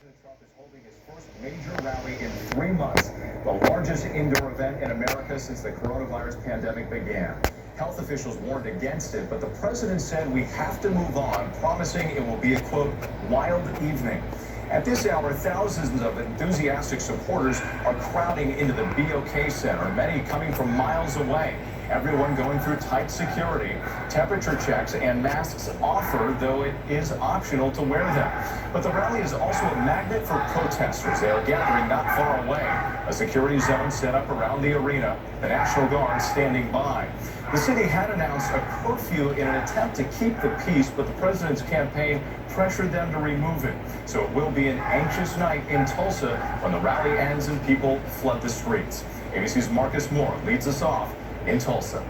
President Trump is holding his first major rally in 3 months, the largest indoor event in America since the coronavirus pandemic began. Health officials warned against it, but the president said we have to move on, promising it will be a, quote, wild evening. At this hour, thousands of enthusiastic supporters are crowding into the BOK Center, many coming from miles away. Everyone going through tight security, temperature checks, and masks offered, though it is optional to wear them. But the rally is also a magnet for protesters. They are gathering not far away. A security zone set up around the arena, the National Guard standing by. The city had announced a curfew in an attempt to keep the peace, but the president's campaign pressured them to remove it. So it will be an anxious night in Tulsa when the rally ends and people flood the streets. ABC's Marcus Moore leads us off in Tulsa.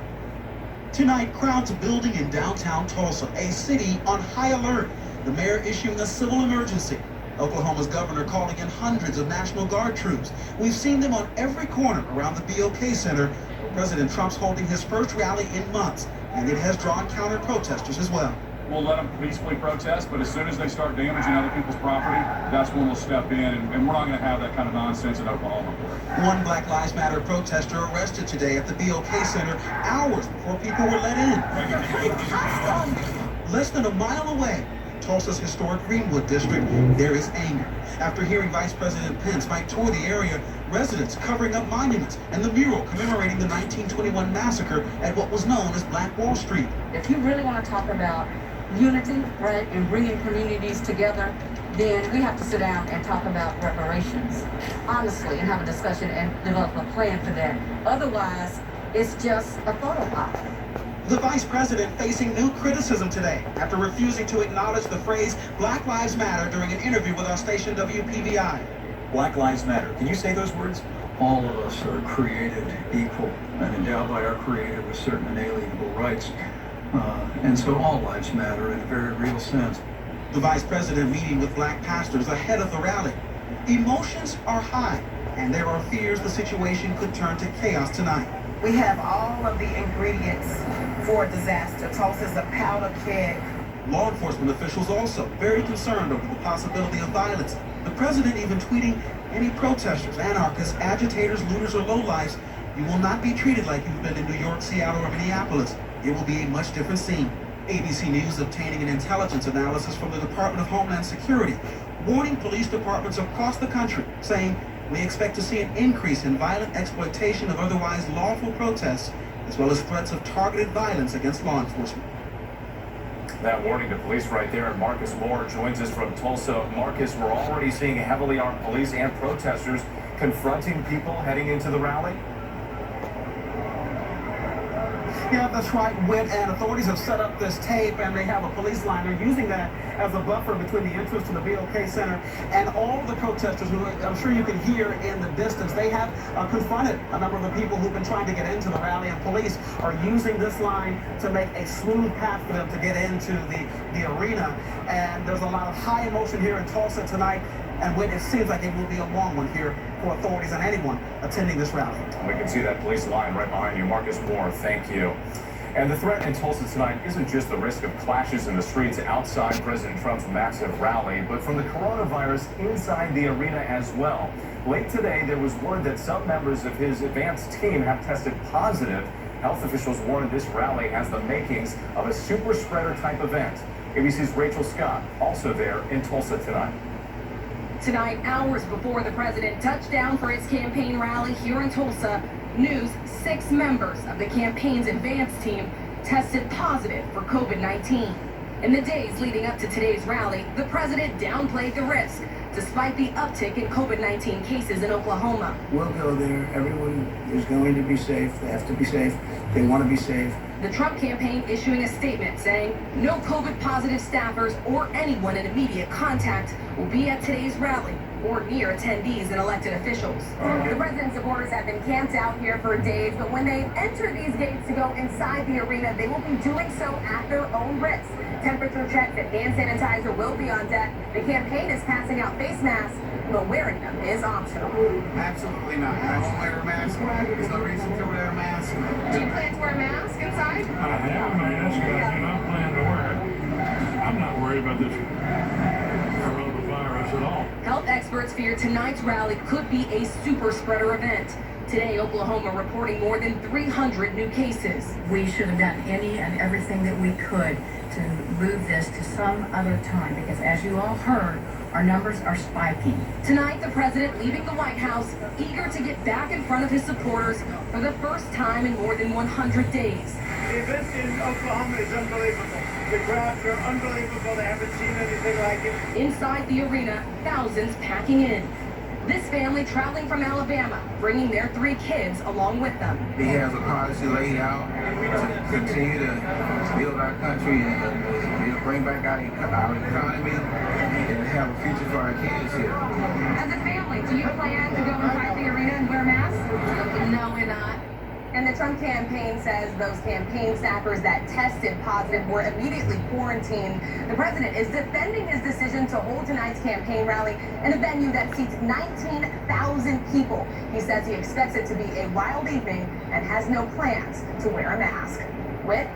Tonight, crowds building in downtown Tulsa, a city on high alert. The mayor issuing a civil emergency. Oklahoma's governor calling in hundreds of National Guard troops. We've seen them on every corner around the BOK Center, where President Trump's holding his first rally in months, and it has drawn counter-protesters as well. We'll let them peacefully protest, but as soon as they start damaging other people's property, that's when we'll step in, and we're not going to have that kind of nonsense in Oklahoma. One Black Lives Matter protester arrested today at the BOK Center hours before people were let in. Less than a mile away, Tulsa's historic Greenwood district, there is anger. After hearing Vice President Pence might tour the area, residents covering up monuments and the mural commemorating the 1921 massacre at what was known as Black Wall Street. If you really want to talk about unity, right, and bringing communities together, then we have to sit down and talk about reparations, honestly, and have a discussion and develop a plan for that. Otherwise, it's just a photo op. The vice president facing new criticism today after refusing to acknowledge the phrase Black Lives Matter during an interview with our station WPVI. Black Lives Matter. Can you say those words? All of us are created equal and endowed by our Creator with certain inalienable rights. And so all lives matter in a very real sense. The vice president meeting with black pastors ahead of the rally. Emotions are high, and there are fears the situation could turn to chaos tonight. We have all of the ingredients for a disaster. Tulsa's a powder keg. Law enforcement officials also very concerned over the possibility of violence. The president even tweeting, any protesters, anarchists, agitators, looters, or lowlifes, you will not be treated like you've been in New York, Seattle, or Minneapolis. It will be a much different scene. ABC News obtaining an intelligence analysis from the Department of Homeland Security, warning police departments across the country, saying we expect to see an increase in violent exploitation of otherwise lawful protests, as well as threats of targeted violence against law enforcement. That warning to police right there, and Marcus Moore joins us from Tulsa. Marcus, we're already seeing heavily armed police and protesters confronting people heading into the rally. Yeah, that's right, Whit, and authorities have set up this tape, and they have a police line. They're using that as a buffer between the entrance to the BOK Center and all the protesters who I'm sure you can hear in the distance. They have confronted a number of the people who've been trying to get into the rally, and police are using this line to make a smooth path for them to get into the arena. And there's a lot of high emotion here in Tulsa tonight, and when it seems like it will be a long one here for authorities and anyone attending this rally. We can see that police line right behind you. Marcus Moore, thank you. And the threat in Tulsa tonight isn't just the risk of clashes in the streets outside President Trump's massive rally, but from the coronavirus inside the arena as well. Late today, there was word that some members of his advanced team have tested positive. Health officials warned this rally has the makings of a super spreader type event. ABC's Rachel Scott also there in Tulsa tonight. Tonight, hours before the president touched down for his campaign rally here in Tulsa, news 6 members of the campaign's advance team tested positive for COVID-19. In the days leading up to today's rally, the president downplayed the risk, despite the uptick in COVID-19 cases in Oklahoma. We'll go there. Everyone is going to be safe. They have to be safe. They want to be safe. The Trump campaign issuing a statement saying no COVID-positive staffers or anyone in immediate contact will be at today's rally or near attendees and elected officials. The president's supporters have been camped out here for days, but when they enter these gates to go inside the arena, they will be doing so at their own risk. Temperature checks and hand sanitizer will be on deck. The campaign is passing out face masks, but wearing them is optional. Absolutely not. I won't wear a mask. There's no reason to wear a mask. Do you plan to wear a mask inside? I have a mask. I do not plan to wear it. I'm not worried about this coronavirus. virus at all. Health experts fear tonight's rally could be a super spreader event. Today, Oklahoma reporting more than 300 new cases. We should have done any and everything that we could to move this to some other time because, as you all heard, our numbers are spiking. Tonight, the president leaving the White House, eager to get back in front of his supporters for the first time in more than 100 days. The event in Oklahoma is unbelievable. The crowds are unbelievable. They haven't seen anything like it. Inside the arena, thousands packing in. This family traveling from Alabama, bringing their 3 kids along with them. He has a policy laid out to continue to build our country and bring back our economy and have a future for our kids here. As a family, do you plan to go inside the arena and wear masks? No, we're not. And the Trump campaign says those campaign staffers that tested positive were immediately quarantined. The president is defending his decision to hold tonight's campaign rally in a venue that seats 19,000 people. He says he expects it to be a wild evening and has no plans to wear a mask. Whit?